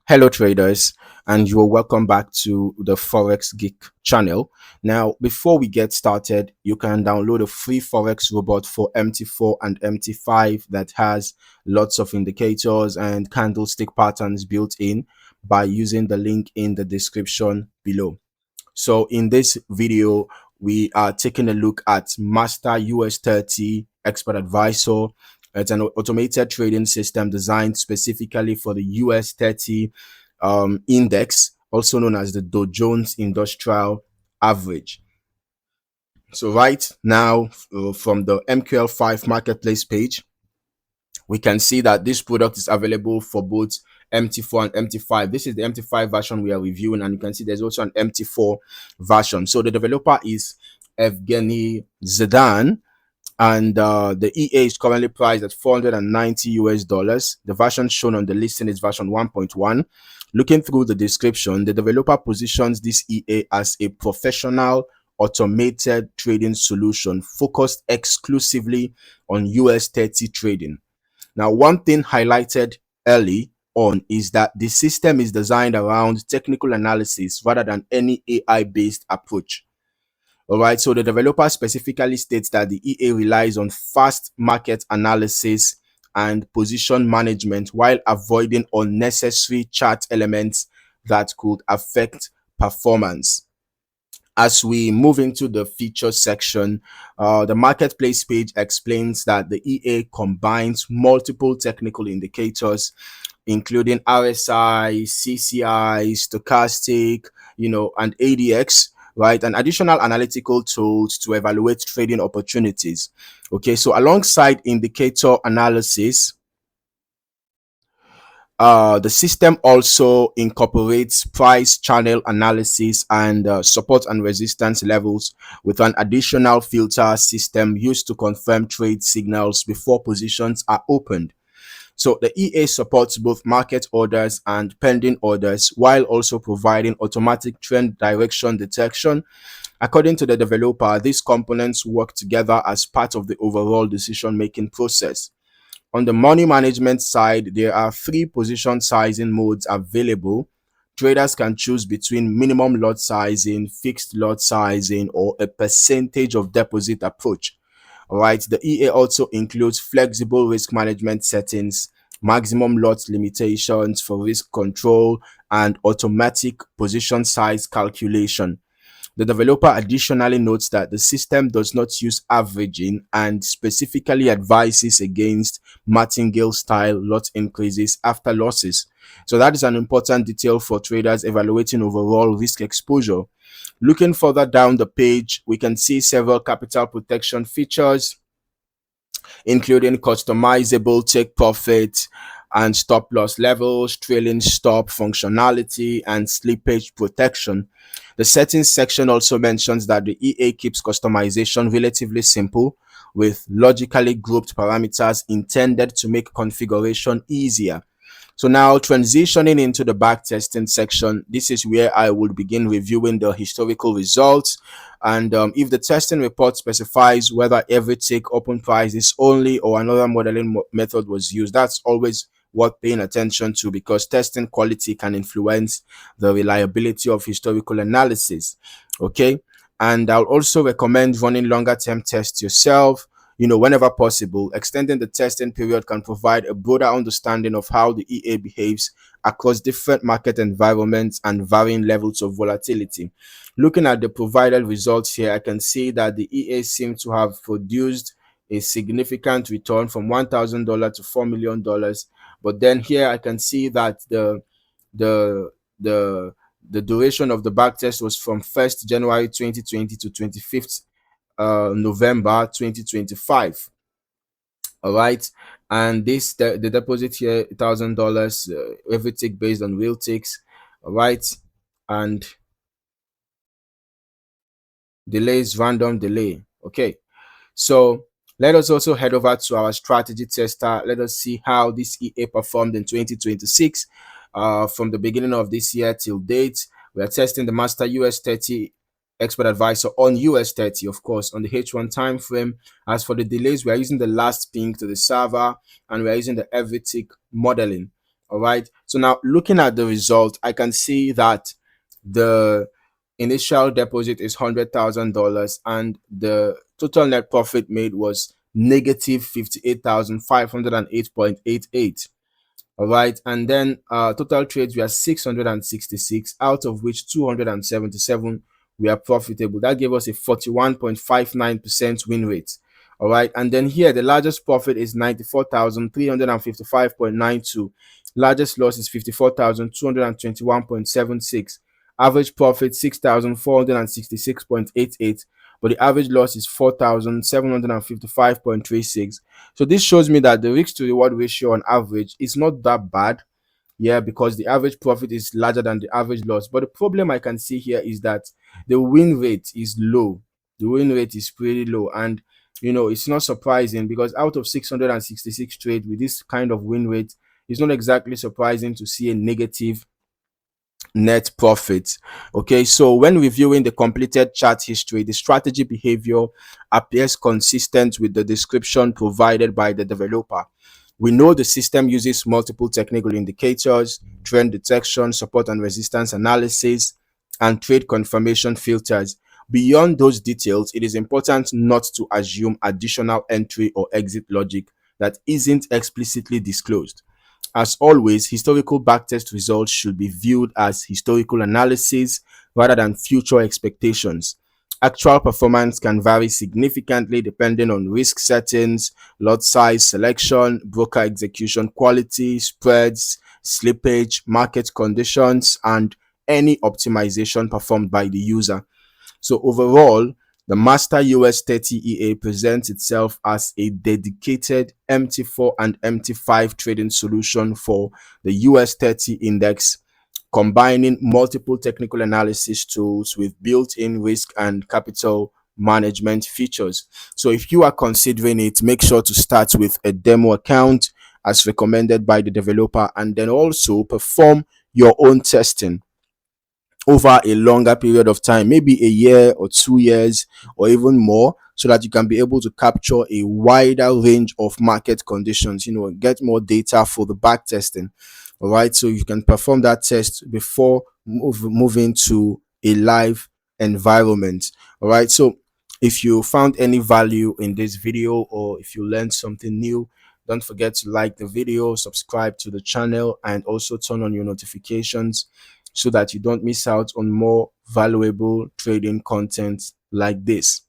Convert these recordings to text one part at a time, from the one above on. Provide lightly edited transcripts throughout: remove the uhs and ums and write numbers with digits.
Hello, traders, and you are welcome back to the Forex Geek channel. Now, before we get started, you can download a free Forex robot for MT4 and MT5 that has lots of indicators and candlestick patterns built in by using the link in the description below. So, in this video, we are taking a look at Master US30 Expert Advisor. It's an automated trading system designed specifically for the US 30 index, also known as the Dow Jones Industrial Average. So right now, from the MQL5 Marketplace page, we can see that this product is available for both MT4 and MT5. This is the MT5 version we are reviewing, and you can see there's also an MT4 version. So the developer is Evgeny Zedan, and the EA is currently priced at $490. The version shown on the listing is version 1.1. Looking through the description, the developer positions this EA as a professional automated trading solution focused exclusively on US 30 trading. Now, one thing highlighted early on is that the system is designed around technical analysis rather than any AI-based approach. All right, so the developer specifically states that the EA relies on fast market analysis and position management while avoiding unnecessary chart elements that could affect performance. As we move into the features section, the marketplace page explains that the EA combines multiple technical indicators, including RSI, CCI, stochastic, and ADX, right, and additional analytical tools to evaluate trading opportunities. Okay, so alongside indicator analysis, the system also incorporates price channel analysis and support and resistance levels with an additional filter system used to confirm trade signals before positions are opened. So the EA supports both market orders and pending orders while also providing automatic trend direction detection. According to the developer, these components work together as part of the overall decision-making process. On the money management side, there are 3 position sizing modes available. Traders can choose between minimum lot sizing, fixed lot sizing, or a percentage of deposit approach. All right, the EA also includes flexible risk management settings, maximum lot limitations for risk control, and automatic position size calculation. The developer additionally notes that the system does not use averaging and specifically advises against martingale-style lot increases after losses. So that is an important detail for traders evaluating overall risk exposure. Looking further down the page, we can see several capital protection features, including customizable take profit and stop loss levels, trailing stop functionality, and slippage protection. The settings section also mentions that the EA keeps customization relatively simple with logically grouped parameters intended to make configuration easier. So now transitioning into the backtesting section, this is where I will begin reviewing the historical results. And if the testing report specifies whether every tick open price is only or another modeling method was used, that's always worth paying attention to because testing quality can influence the reliability of historical analysis. Okay, and I'll also recommend running longer term tests yourself. Whenever possible. Extending the testing period can provide a broader understanding of how the EA behaves across different market environments and varying levels of volatility. Looking at the provided results here, I can see that the EA seems to have produced a significant return from $1,000 to $4 million. But then here I can see that the duration of the backtest was from 1st January 2020 to 25th November 2025. All right, and the deposit here $1,000, every tick based on real ticks. All right, and delays, random delay. Okay, so let us also head over to our strategy tester. Let us see how this EA performed in 2026 from the beginning of this year till date. We are testing the Master US30 Expert Advisor on US30, of course, on the H1 time frame. As for the delays, we are using the last ping to the server and we are using the every tick modeling. All right. So now looking at the result, I can see that the initial deposit is $100,000 and the total net profit made was negative 58,508.88. All right. And then total trades were 666, out of which 277 were profitable. That gave us a 41.59% win rate. All right. And then here, the largest profit is 94,355.92. Largest loss is 54,221.76. Average profit 6,466.88. But the average loss is 4,755.36. So this shows me that the risk to reward ratio on average is not that bad. Yeah, because the average profit is larger than the average loss. But the problem I can see here is that the win rate is low. The win rate is pretty low. And, it's not surprising because out of 666 trades with this kind of win rate, it's not exactly surprising to see a negative net profit. Okay, so when reviewing the completed chart history, the strategy behavior appears consistent with the description provided by the developer. We know the system uses multiple technical indicators, trend detection, support and resistance analysis, and trade confirmation filters. Beyond those details, it is important not to assume additional entry or exit logic that isn't explicitly disclosed. As always, historical backtest results should be viewed as historical analysis rather than future expectations. Actual performance can vary significantly depending on risk settings, lot size, selection, broker execution quality, spreads, slippage, market conditions, and any optimization performed by the user. So overall, the Master US30 EA presents itself as a dedicated MT4 and MT5 trading solution for the US30 index, combining multiple technical analysis tools with built-in risk and capital management features. So if you are considering it, make sure to start with a demo account as recommended by the developer, and then also perform your own testing over a longer period of time, maybe a year or 2 years or even more, so that you can be able to capture a wider range of market conditions, get more data for the back testing. All right, so you can perform that test before moving to a live environment. All right, so if you found any value in this video or if you learned something new, don't forget to like the video, subscribe to the channel, and also turn on your notifications so that you don't miss out on more valuable trading content like this.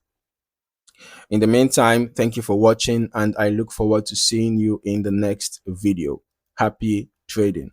In the meantime, thank you for watching, and I look forward to seeing you in the next video. Happy trading.